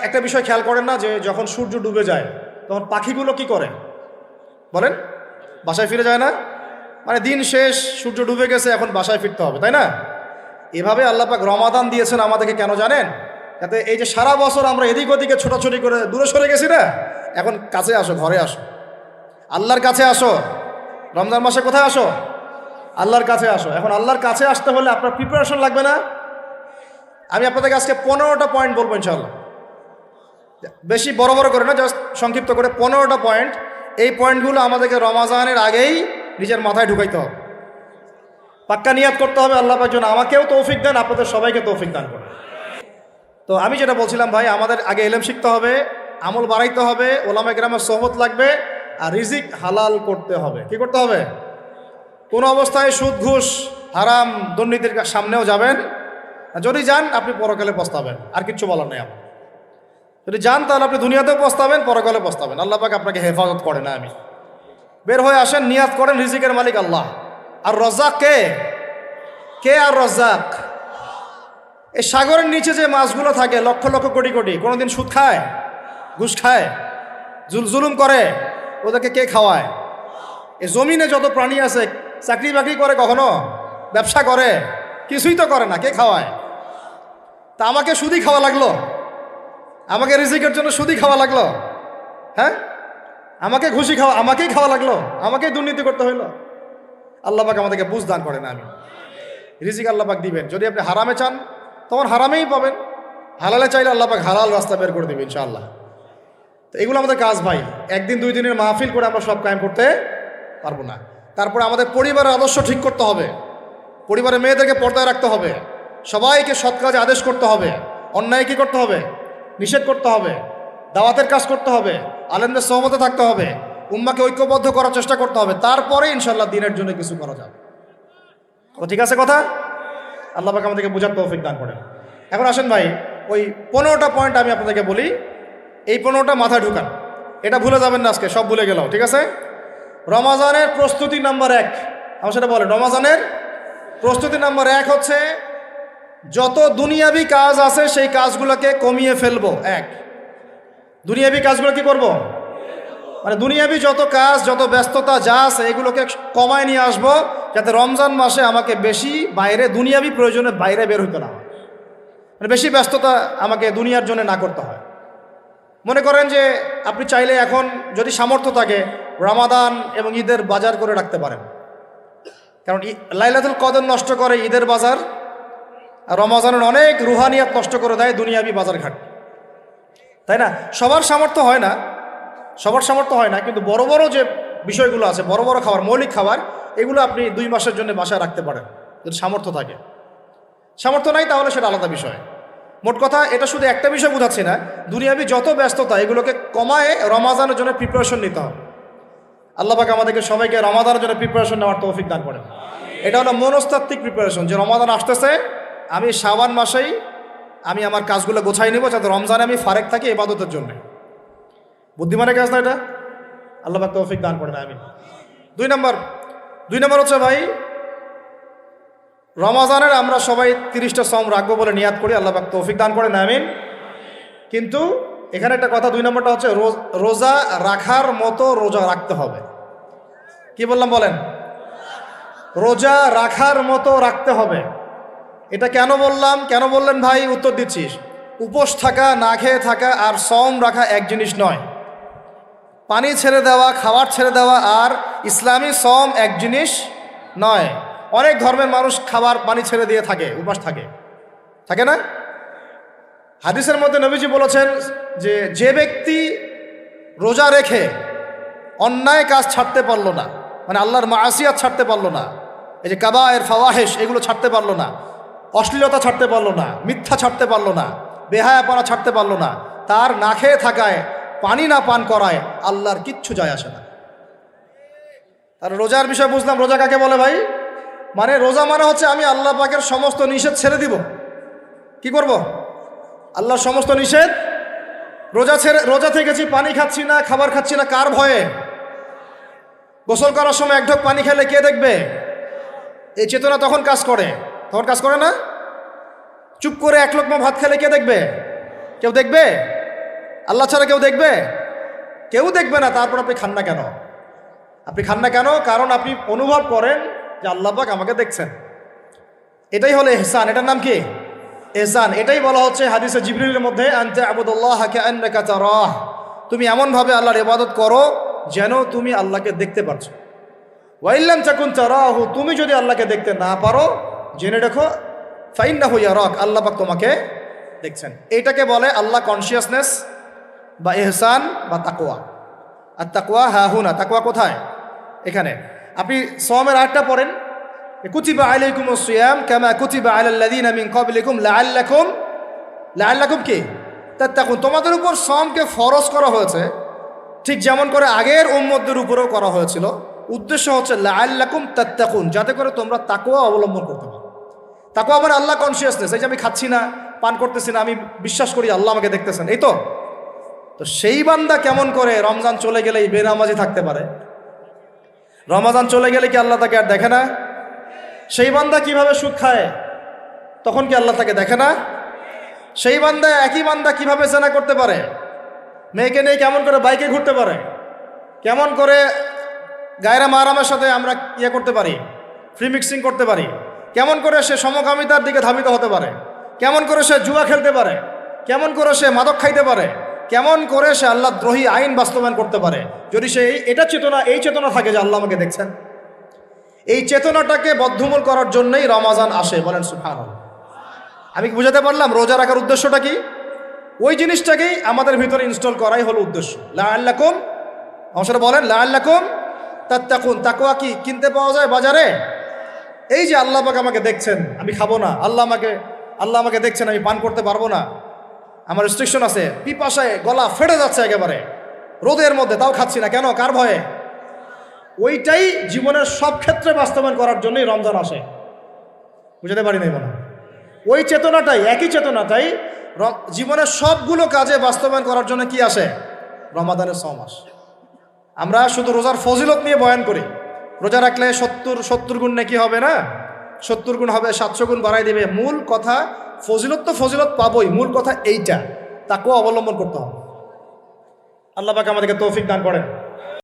একটা বিষয় খেয়াল করেন না, যে যখন সূর্য ডুবে যায় তখন পাখিগুলো কি করে বলেন? বাসায় ফিরে যায় না? মানে দিন শেষ, সূর্য ডুবে গেছে, এখন বাসায় ফিরতে হবে, তাই না? এভাবে আল্লাহ পাক রমাদান দিয়েছেন আমাদেরকে, কেন জানেন? যাতে এই যে সারা বছর আমরা এদিক ওদিকে ছোটাছুটি করে দূরে সরে গেছি না, এখন কাছে আসো, ঘরে আসো, আল্লাহর কাছে আসো। রমজান মাসে কোথায় আসো? আল্লাহর কাছে আসো। এখন আল্লাহর কাছে আসতে হলে আপনার প্রিপারেশন লাগবে না? আমি আপনাদেরকে আজকে 15টা পয়েন্ট বলবো ইনশাআল্লাহ, বেশি বড় বড় করে না, জাস্ট সংক্ষিপ্ত করে 15টা পয়েন্ট। এই পয়েন্টগুলো আমাদেরকে রমাজানের আগেই নিজের মাথায় ঢুকাইতে হবে, পাক্কা নিয়াত করতে হবে। আল্লাহ পাক যেন আমাকেও তৌফিক দেন, আপনাদের সবাইকে তৌফিক দান করেন। তো আমি যেটা বলছিলাম ভাই, আমাদের আগে ইলম শিখতে হবে, আমল বাড়াইতে হবে, ওলামা কেরামের সোহবত লাগবে, আর রিজিক হালাল করতে হবে। কি করতে হবে? কোনো অবস্থায় সুদ ঘুষ হারাম দুর্নীতির সামনেও যাবেন, যদি যান আপনি পরকালে পস্তাবেন, আর কিচ্ছু বলার নেই আমার। যদি যান তাহলে আপনি দুনিয়াতেও পস্তাবেন, পরকালে পস্তাবেন। আল্লাহ পাক আপনাকে হেফাজত করে না। আমি বের হয়ে আসেন, নিয়াত করেন, রিজিকের মালিক আল্লাহ। আর রজ্জাক কে? কে আর রজ্জাক? এই সাগরের নিচে যে মাছগুলো থাকে লক্ষ লক্ষ কোটি কোটি, কোনোদিন সুদ খায়, ঘুষ খায়, জুলুম করে? ওদেরকে কে খাওয়ায়? এই জমিনে যত প্রাণী আছে চাকরি বাকরি করে, কখনো ব্যবসা করে? কিছুই তো করে না। কে খাওয়ায়? তা আমাকে সুদই খাওয়া লাগলো, আমাকে রিজিকের জন্য সুদই খাওয়া লাগলো, হ্যাঁ? আমাকে ঘুষি খাওয়া, আমাকেই খাওয়া লাগলো, আমাকেই দুর্নীতি করতে হইলো। আল্লাহ পাক আমাদেরকে বুঝ দান করেন। আমি রিজিক আল্লাহ পাক দিবেন। যদি আপনি হারামে চান তখন হারামেই পাবেন, হালালে চাইলে আল্লাহ পাক হালাল রাস্তা বের করে দেবে ইনশাআল্লাহ। তো এগুলো আমাদের কাজ ভাই। একদিন দুই দিনের মাহফিল করে আমরা সব কায়েম করতে পারবো না। তারপরে আমাদের পরিবারের আদর্শ ঠিক করতে হবে, পরিবারের মেয়েদেরকে পর্দায় রাখতে হবে, সবাইকে সৎ কাজে আদেশ করতে হবে, অন্যায় কি করতে হবে? নিষেধ করতে হবে, দাওয়াতের কাজ করতে হবে, আলেমদের সহমতে থাকতে হবে, উম্মাকে ঐক্যবদ্ধ করার চেষ্টা করতে হবে। তারপরে ইনশাআল্লাহ দিনের জন্য কিছু করা যাবে। ঠিক আছে কথা? আল্লাহ পাক আমাদেরকে বোঝার তৌফিক দান করেন। এখন আসেন ভাই, ওই 15টা পয়েন্ট আমি আপনাদেরকে বলি, এই 15টা মাথায় ঢুকান, এটা ভুলে যাবেন না আজকে, সব ভুলে গেলাম, ঠিক আছে? রমাজানের প্রস্তুতি নাম্বার 1, আমার সেটা বলেন। রমাজানের প্রস্তুতি নাম্বার 1 হচ্ছে যত দুনিয়াবি কাজ আছে সেই কাজগুলোকে কমিয়ে ফেলবো। দুনিয়াবি কাজগুলো কি করব? মানে দুনিয়াবি যত কাজ, যত ব্যস্ততা যা আছে এগুলোকে কমায় নিয়ে আসবো, যাতে রমজান মাসে আমাকে বেশি বাইরে দুনিয়াবি প্রয়োজনে বাইরে বের হইতে না হয়, মানে বেশি ব্যস্ততা আমাকে দুনিয়ার জন্য না করতে হয়। মনে করেন যে আপনি চাইলে এখন যদি সামর্থ্য থাকে রমাদান এবং ঈদের বাজার করে রাখতে পারেন, কারণ লাইলাতুল কদর নষ্ট করে ঈদের বাজার, আর রমাজানের অনেক রুহানিয়াত নষ্ট করে দেয় দুনিয়াবি বাজার ঘাট, তাই না? সবার সামর্থ্য হয় না, সবার সামর্থ্য হয় না, কিন্তু বড় বড় যে বিষয়গুলো আছে, বড় বড় খাবার, মৌলিক খাবার, এগুলো আপনি 2 মাসের জন্য বাসায় রাখতে পারেন যদি সামর্থ্য থাকে। সামর্থ্য নাই তাহলে সেটা আলাদা বিষয়। মোট কথা এটা শুধু একটা বিষয় বোঝাচ্ছি না, দুনিয়াবি যত ব্যস্ততা এগুলোকে কমায় রমাজানের জন্য প্রিপারেশন নিতে হবে। আল্লাহ পাক আমাদেরকে সবাইকে রমাদানের জন্য প্রিপারেশন নেওয়ার তৌফিক দান করেন। এটা হলো মনস্তাত্ত্বিক প্রিপারেশন, যে রমাদান আসতেছে, আমি শাবান মাসেই আমি আমার কাজগুলো গোছাই নেব, যাতে রমজানে আমি ফারেক থাকি ইবাদতের জন্য। বুদ্ধিমানের কাজ না এটা? আল্লাহ পাক তৌফিক দান করেন। আমিন। 2 নম্বর হচ্ছে ভাই, রমাজানের আমরা সবাই 30টা সওম রাখবো বলে নিয়াত করি, আল্লাহ পাক তৌফিক দান করেন। আমিন। কিন্তু এখানে একটা কথা, 2 নম্বরটা হচ্ছে রোজা রাখার মতো রোজা রাখতে হবে। কি বললাম বলেন? রোজা রাখার মতো রাখতে হবে। এটা কেন বললাম, কেন বললেন ভাই? উত্তর দিচ্ছিস। উপোস থাকা, না খেয়ে থাকা আর সওম রাখা এক জিনিস নয়। পানি ছেড়ে দেওয়া, খাবার ছেড়ে দেওয়া আর ইসলামী সওম এক জিনিস নয়। অনেক ধর্মের মানুষ খাবার পানি ছেড়ে দিয়ে থাকে, উপাস থাকে, থাকে না? হাদিসের মধ্যে নবীজি বলেছেন যে যে ব্যক্তি রোজা রেখে অন্যায় কাজ ছাড়তে পারলো না, মানে আল্লাহর মাসিয়াত ছাড়তে পারলো না, এই যে কাবায়ের ফাওয়াহিশ এগুলো ছাড়তে পারলো না, অশ্লীলতা ছাড়তে পারলো না, মিথ্যা ছাড়তে পারলো না, বেহায়াপনা ছাড়তে পারলো না, তার না খেয়ে থাকায়, পানি না পান করায় আল্লাহর কিচ্ছু যায় আসে না। তার রোজার বিষয় বুঝলাম। রোজা কাকে বলে ভাই? মানে রোজা মানে হচ্ছে আমি আল্লাহ পাকের সমস্ত নিষেধ ছেড়ে দিব। কি করব? আল্লাহর সমস্ত নিষেধ। রোজা থেকেছি, পানি খাচ্ছি না, খাবার খাচ্ছি না, কার ভয়ে? গোসল করার সময় 1 ঢোক পানি খেলে কে দেখবে? এই চেতনা তখন কাজ করে, তখন কাজ করে না? চুপ করে 1 লোকমা ভাত খেলে কে দেখবে? কেউ দেখবে? আল্লাহ ছাড়া কেউ দেখবে? কেউ দেখবে না। তারপর আপনি খান না কেন? আপনি খান না কেন? কারণ আপনি অনুভব করেন যে আল্লাহ পাক আমাকে দেখছেন। এটাই হলো ইহসান। এটার নাম কি? ইহসান। এটাই বলা হচ্ছে হাদিসে জিবরিলের মধ্যে, আনতা আবুদুল্লাহ কাআন্নাকা তারাহ, তুমি এমনভাবে আল্লাহর ইবাদত করো যেন তুমি আল্লাহকে দেখতে পারছো। ওয়া ইল্লাম তাকুন তারাহু, তুমি যদি আল্লাহকে দেখতে না পারো জেনে রাখো ফাইন্নাহু ইয়ারাক, আল্লাহ পাক তোমাকে দেখছেন। এইটাকে বলে আল্লাহ কনসিয়াসনেস বা ইহসান বা তাকওয়া। আর তাকওয়া হাহুনা, তাকওয়া কোথায়? এখানে। আপনি সওমের আয়াতটা পড়েন, কুতিবা আলাইকুমুস সিয়াম কামা কুতিবা আলাল লাযিনা মিন ক্বাবলিকুম লাআল্লাকুম কি তাত্তাকুন, তোমাদের উপর সওমকে ফরজ করা হয়েছে ঠিক যেমন করে আগের উম্মতদের উপরেও করা হয়েছিল। উদ্দেশ্য হচ্ছে লাআল্লাকুম তাত্তাকুন, যাতে করে তোমরা তাকওয়া অবলম্বন করতে পারো। তাকওয়া মানে আল্লাহ কনসিয়াসনেস। এই যে আমি খাচ্ছি না, পান করতেছি না, আমি বিশ্বাস করি আল্লাহ আমাকে দেখতেছেন, এই তো। তো সেই বান্দা কেমন করে রমজান চলে গেলেই বেনামাজি থাকতে পারে? রমজান চলে গেলে কি আল্লাহ তাকে আর দেখে না? সেই বান্দা কিভাবে সুদ খায়, তখন কি আল্লাহ তাকে দেখে না? সেই বান্দা, একই বান্দা কিভাবে জেনা করতে পারে? মেয়েকে নিয়ে কেমন করে বাইকে ঘুরতে পারে? কেমন করে গায়রা মাহরামের সাথে আমরা করতে পারি, ফ্রি মিক্সিং করতে পারি? কেমন করে সে সমকামিতার দিকে ধাবিত হতে পারে? কেমন করে সে জুয়া খেলতে পারে? কেমন করে সে মাদক খাইতে পারে? কেমন করে সে আল্লাহ দ্রোহী আইন বাস্তবায়ন করতে পারে? যদি সে এই চেতনা থাকে যে আল্লাহ আমাকে দেখছেন। এই চেতনাটাকে বদ্ধমূল করার জন্যই রমাজান আসে। বলেন সুবহানাল্লাহ। আমি কি বুঝাতে পারলাম রোজা রাখার উদ্দেশ্যটা কি? ওই জিনিসটাকেই আমাদের ভিতরে ইনস্টল করাই হলো উদ্দেশ্য। লাআল্লাকুম, আমার সাথে বলেন লাআল্লাকুম তাত্তাকুন। তাকওয়া কি কিনতে পাওয়া যায় বাজারে? এই যে আল্লাহ পাক আমাকে দেখছেন, আমি খাবো না, আল্লাহ আমাকে দেখছেন, আমি পান করতে পারবো না, আমার রেস্ট্রিকশন আছে, পিপাসায় গলা ফেটে যাচ্ছে একেবারে রোদের মধ্যে, তাও খাচ্ছি না কেন? কার ভয়ে? ওইটাই জীবনের সব ক্ষেত্রে বাস্তবায়ন করার জন্যই রমজান আসে। বুঝতে পারি নাই মনে হয়? ওই চেতনাটাই, একই চেতনাটাই জীবনের সবগুলো কাজে বাস্তবায়ন করার জন্য কি আসে? রমাদানের 6 মাস। আমরা শুধু রোজার ফজিলত নিয়ে বয়ান করি, রোজা রাখলে 70 গুণ নাকি হবে না, 70 গুণ হবে, 700 গুণ বাড়াই দেবে। মূল কথা ফজিলত তো ফজিলত পাবোই, মূল কথা এইটা, তাকেও অবলম্বন করতে হবে। আল্লাহ পাক আমাদেরকে তৌফিক দান করেন।